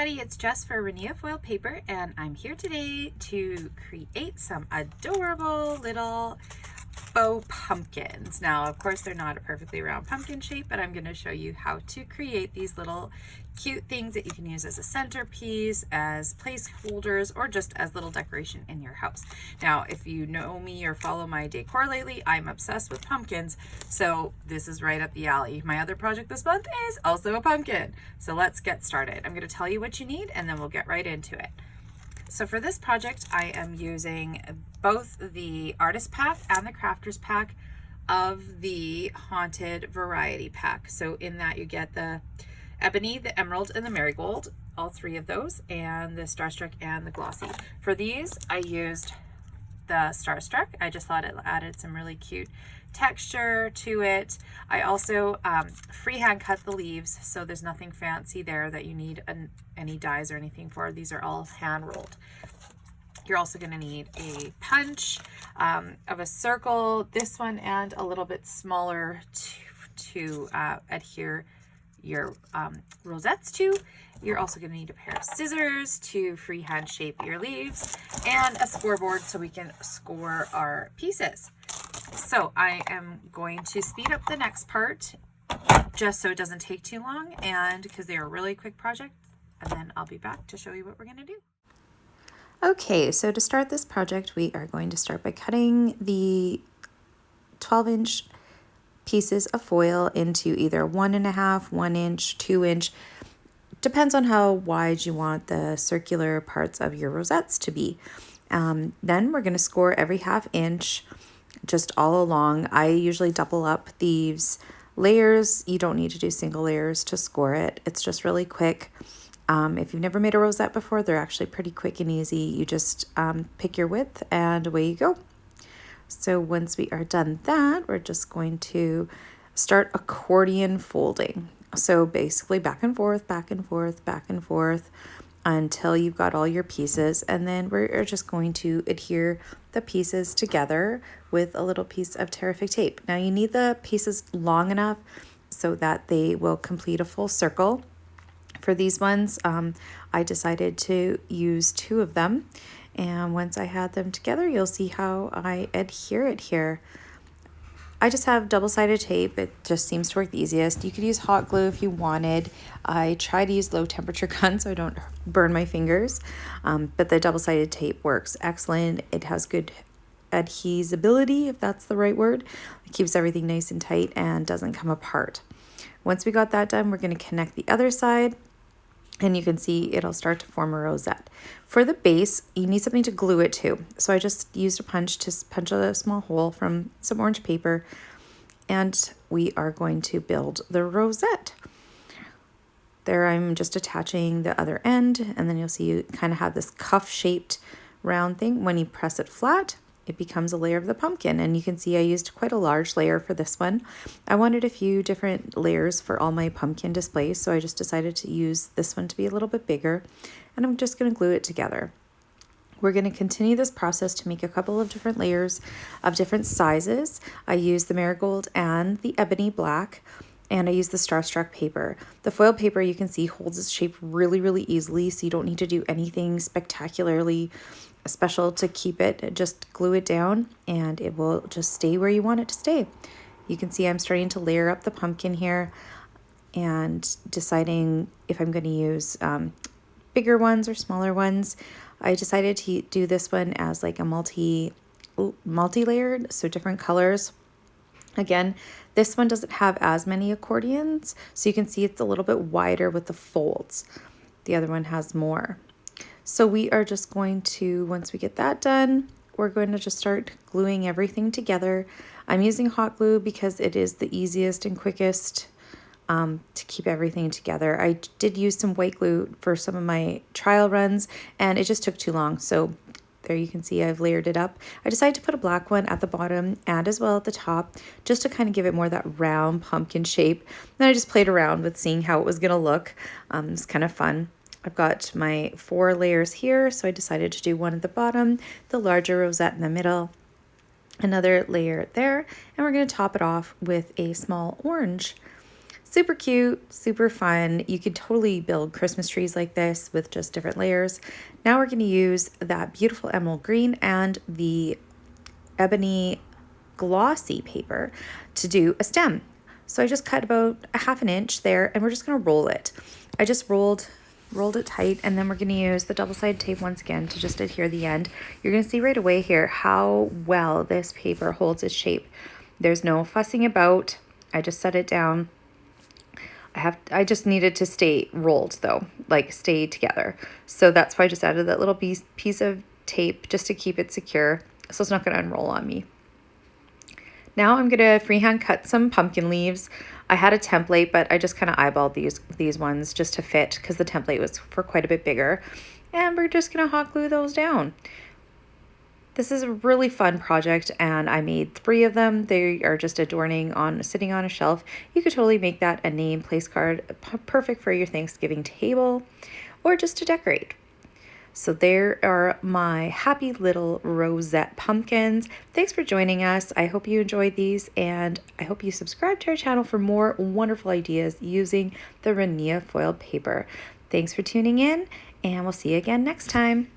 everybody, it's Jess for Rainier Foil Paper, and I'm here today to create some adorable little faux pumpkins. Now, of course, they're not a perfectly round pumpkin shape, but I'm going to show you how to create these little cute things that you can use as a centerpiece, as placeholders, or just as little decoration in your house. Now, if you know me or follow my decor lately, I'm obsessed with pumpkins, so this is right up the alley. My other project this month is also a pumpkin. So let's get started. I'm going to tell you what you need, and then we'll get right into it. So for this project, I am using both the Artist Pack and the Crafters Pack of the Haunted Variety Pack. So in that you get the Ebony, the Emerald, and the Marigold, all three of those, and the Starstruck and the Glossy. For these, I used the Starstruck. I just thought it added some really cute texture to it. I also freehand cut the leaves, so there's nothing fancy there that you need any dies or anything for. These are all hand rolled. You're also going to need a punch of a circle, this one, and a little bit smaller to adhere your rosettes to. You're also going to need a pair of scissors to freehand shape your leaves, and a scoreboard so we can score our pieces. So I am going to speed up the next part just so it doesn't take too long, and because they're a really quick project, and then I'll be back to show you what we're going to do. Okay, so to start this project, we are going to start by cutting the 12-inch pieces of foil into either 1.5, 1 inch, 2 inch, depends on how wide you want the circular parts of your rosettes to be. Then we're going to score every 1/2 inch just all along. I usually double up these layers. You don't need to do single layers to score it. It's just really quick. If you've never made a rosette before, they're actually pretty quick and easy. You just pick your width and away you go. So once we are done that, we're just going to start accordion folding. So basically back and forth, back and forth, back and forth until you've got all your pieces. And then we're just going to adhere the pieces together with a little piece of Terrific tape. Now you need the pieces long enough so that they will complete a full circle. For these ones, I decided to use 2 of them. And once I had them together, you'll see how I adhere it here. I just have double-sided tape. It just seems to work the easiest. You could use hot glue if you wanted. I try to use low temperature gun so I don't burn my fingers. But the double-sided tape works excellent. It has good adhesibility, if that's the right word. It keeps everything nice and tight and doesn't come apart. Once we got that done, we're going to connect the other side. And you can see it'll start to form a rosette. For the base, you need something to glue it to. So I just used a punch to punch a small hole from some orange paper. And we are going to build the rosette. There I'm just attaching the other end. And then you'll see you kind of have this cuff-shaped round thing. When you press it flat, it becomes a layer of the pumpkin. And you can see I used quite a large layer for this one. I wanted a few different layers for all my pumpkin displays, so I just decided to use this one to be a little bit bigger, and I'm just going to glue it together. We're going to continue this process to make a couple of different layers of different sizes. I used the Marigold and the Ebony Black, and I used the Starstruck paper. The foil paper, you can see, holds its shape really, really easily, so you don't need to do anything spectacularly special to keep it. Just glue it down and it will just stay where you want it to stay. You can see I'm starting to layer up the pumpkin here and deciding if I'm going to use bigger ones or smaller ones. I decided to do this one as like a multi-layered, so different colors. Again, this one doesn't have as many accordions, so you can see it's a little bit wider with the folds. The other one has more. So we are just going to, once we get that done, we're going to just start gluing everything together. I'm using hot glue because it is the easiest and quickest to keep everything together. I did use some white glue for some of my trial runs, and it just took too long. So there you can see I've layered it up. I decided to put a black one at the bottom and as well at the top, just to kind of give it more of that round pumpkin shape. Then I just played around with seeing how it was going to look. It's kind of fun. I've got my 4 layers here, so I decided to do one at the bottom, the larger rosette in the middle, another layer there, and we're going to top it off with a small orange. Super cute, super fun. You could totally build Christmas trees like this with just different layers. Now we're going to use that beautiful emerald green and the ebony glossy paper to do a stem. So I just cut about a 1/2 inch there, and we're just going to roll it. I just rolled it tight, and then we're going to use the double-sided tape once again to just adhere the end. You're going to see right away here how well this paper holds its shape. There's no fussing about. I just set it down. I just needed to stay rolled though, like stay together. So that's why I just added that little piece of tape just to keep it secure, so it's not going to unroll on me. Now I'm going to freehand cut some pumpkin leaves. I had a template, but I just kind of eyeballed these ones just to fit because the template was for quite a bit bigger. And we're just going to hot glue those down. This is a really fun project, and I made 3 of them. They are just sitting on a shelf. You could totally make that a name place card, perfect for your Thanksgiving table or just to decorate. So there are my happy little rosette pumpkins. Thanks for joining us. I hope you enjoyed these, and I hope you subscribe to our channel for more wonderful ideas using the Rania foil paper. Thanks for tuning in, and we'll see you again next time.